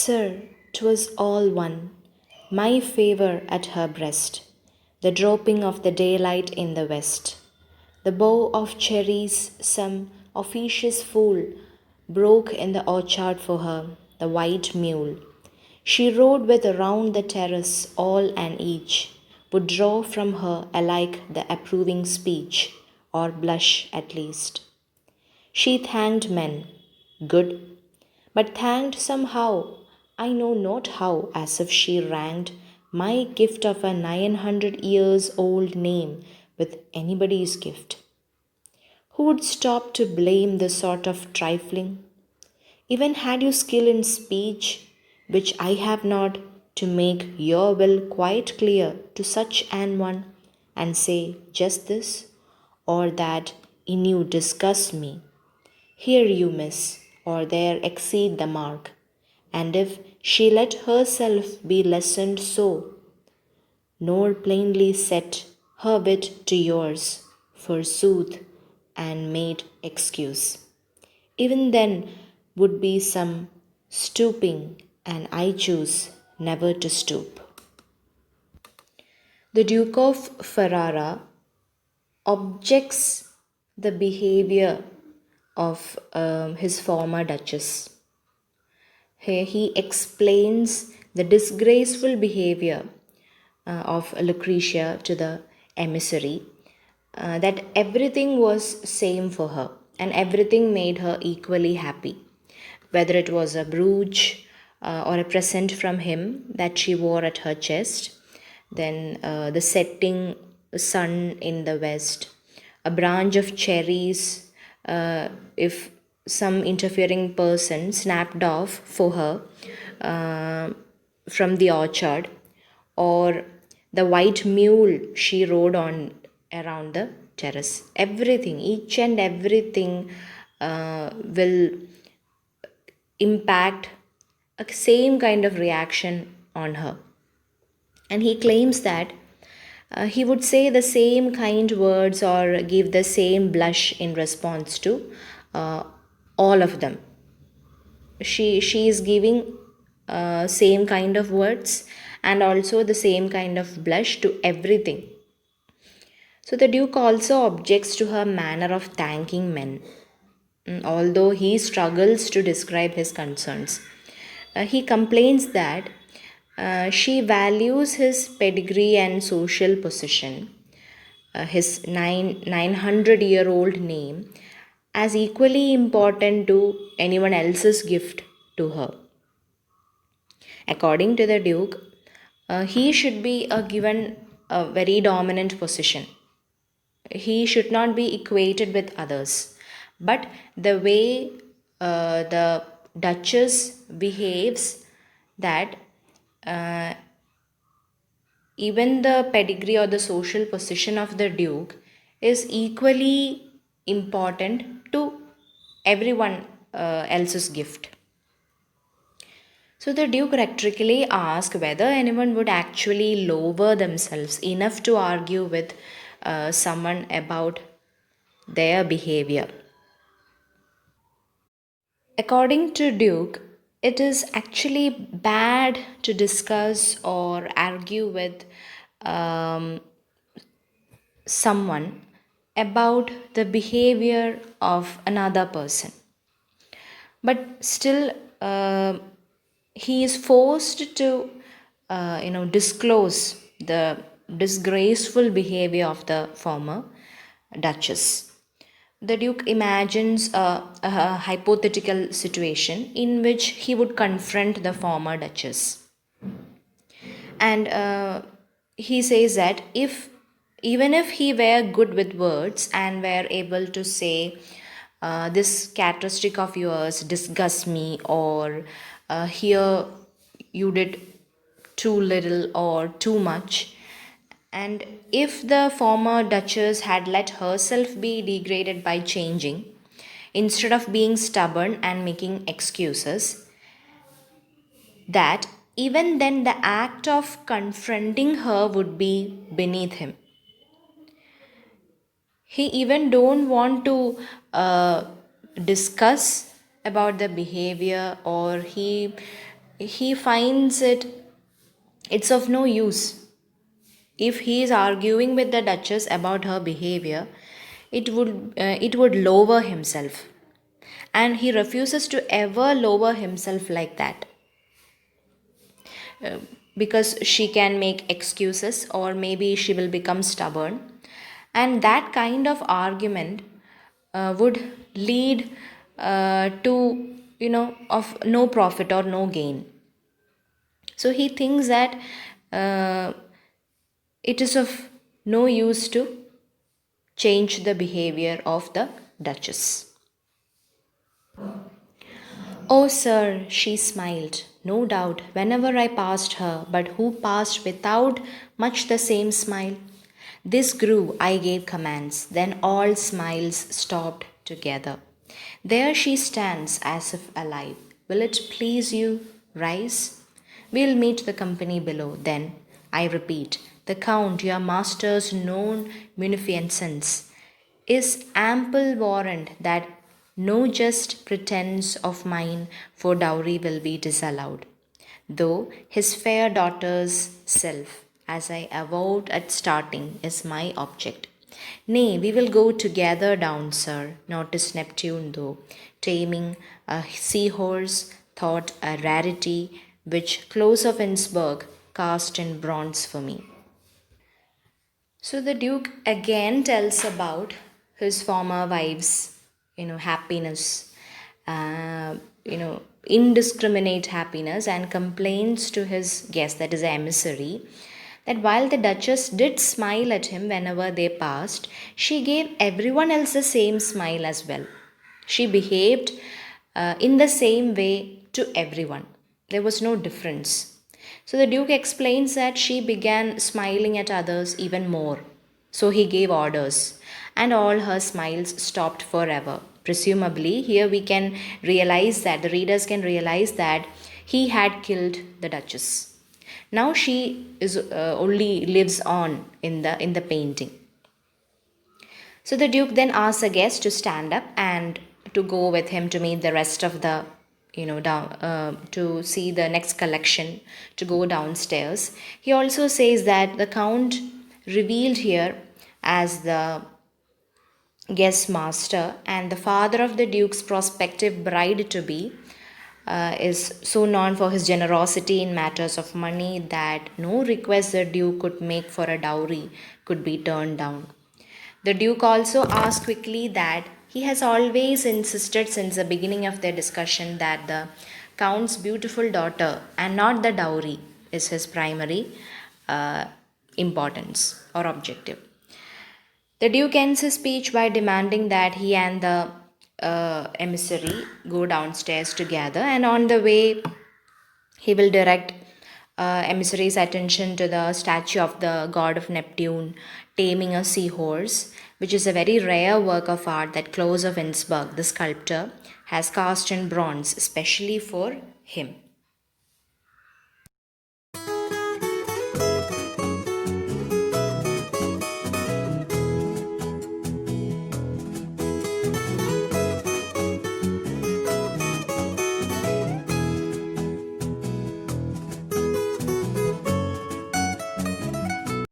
Sir, 'twas all one, my favour at her breast, the dropping of the daylight in the west, the bough of cherries some officious fool broke in the orchard for her, the white mule. She rode with round the terrace, all and each would draw from her alike the approving speech, or blush at least. She thanked men, good, but thanked somehow, I know not how, as if she ranked my gift of a 900 years old name with anybody's gift. Who would stop to blame this sort of trifling? Even had you skill in speech, which I have not, to make your will quite clear to such an one, and say just this, or that in you disgust me. Here you miss, or there exceed the mark, and if she let herself be lessoned so, nor plainly set her wit to yours, forsooth, and made excuse. Even then would be some stooping, and I choose never to stoop. The Duke of Ferrara objects the behavior of his former Duchess. Here he explains the disgraceful behavior of Lucretia to the emissary, that everything was same for her and everything made her equally happy, whether it was a brooch or a present from him that she wore at her chest, then the setting sun in the west, a branch of cherries, if some interfering person snapped off for her from the orchard, or the white mule she rode on around the terrace. Everything, each and everything will impact a same kind of reaction on her. And he claims that he would say the same kind words or give the same blush in response to all of them. She is giving same kind of words and also the same kind of blush to everything. So the Duke also objects to her manner of thanking men, although he struggles to describe his concerns. He complains that she values his pedigree and social position, his 900-year-old name, as equally important to anyone else's gift to her. According to the Duke, he should be given a very dominant position. He should not be equated with others. But the way the Duchess behaves, that even the pedigree or the social position of the Duke is equally important to everyone else's gift. So the Duke rhetorically asks whether anyone would actually lower themselves enough to argue with someone about their behavior. According to Duke, it is actually bad to discuss or argue with someone about the behavior of another person. But still, he is forced to, disclose the disgraceful behavior of the former Duchess. The Duke imagines a hypothetical situation in which he would confront the former Duchess. And he says that even if he were good with words and were able to say, this characteristic of yours disgusts me, or here you did too little or too much, and if the former Duchess had let herself be degraded by changing, instead of being stubborn and making excuses, that even then the act of confronting her would be beneath him. He even don't want to discuss about the behavior, or he he finds it's of no use. If he is arguing with the Duchess about her behavior, it would lower himself, and he refuses to ever lower himself like that, because she can make excuses, or maybe she will become stubborn, and that kind of argument would lead to, of no profit or no gain. So he thinks that uh, it is of no use to change the behavior of the Duchess. Oh, sir, she smiled. No doubt, whenever I passed her, but who passed without much the same smile? This grew, I gave commands, then all smiles stopped together. There she stands as if alive. Will it please you? Rise? We'll meet the company below, then. I repeat, the Count, your master's known munificence, is ample warrant that no just pretence of mine for dowry will be disallowed, though his fair daughter's self, as I avowed at starting, is my object. Nay, we will go together down, sir. Notice Neptune, though, taming a seahorse, thought a rarity, which Close of Innsbruck cast in bronze for me. So the Duke again tells about his former wife's, happiness, indiscriminate happiness, and complains to his guest, that is, the emissary, that while the Duchess did smile at him whenever they passed, she gave everyone else the same smile as well. She behaved in the same way to everyone. There was no difference. So the Duke explains that she began smiling at others even more. So he gave orders, and all her smiles stopped forever. Presumably, here we can realize that the readers can realize that he had killed the Duchess. Now she is only lives on in the painting. So the Duke then asks a guest to stand up and to go with him to meet the rest of the, down to see the next collection, to go downstairs. He also says that the Count, revealed here as the guest master and the father of the Duke's prospective bride to be, is so known for his generosity in matters of money that no request the Duke could make for a dowry could be turned down. The Duke also asked quickly that he has always insisted since the beginning of their discussion that the Count's beautiful daughter and not the dowry is his primary importance or objective. The Duke ends his speech by demanding that he and the emissary go downstairs together, and on the way, he will direct emissary's attention to the statue of the god of Neptune taming a seahorse, which is a very rare work of art that Close of Innsbruck, the sculptor, has cast in bronze, especially for him.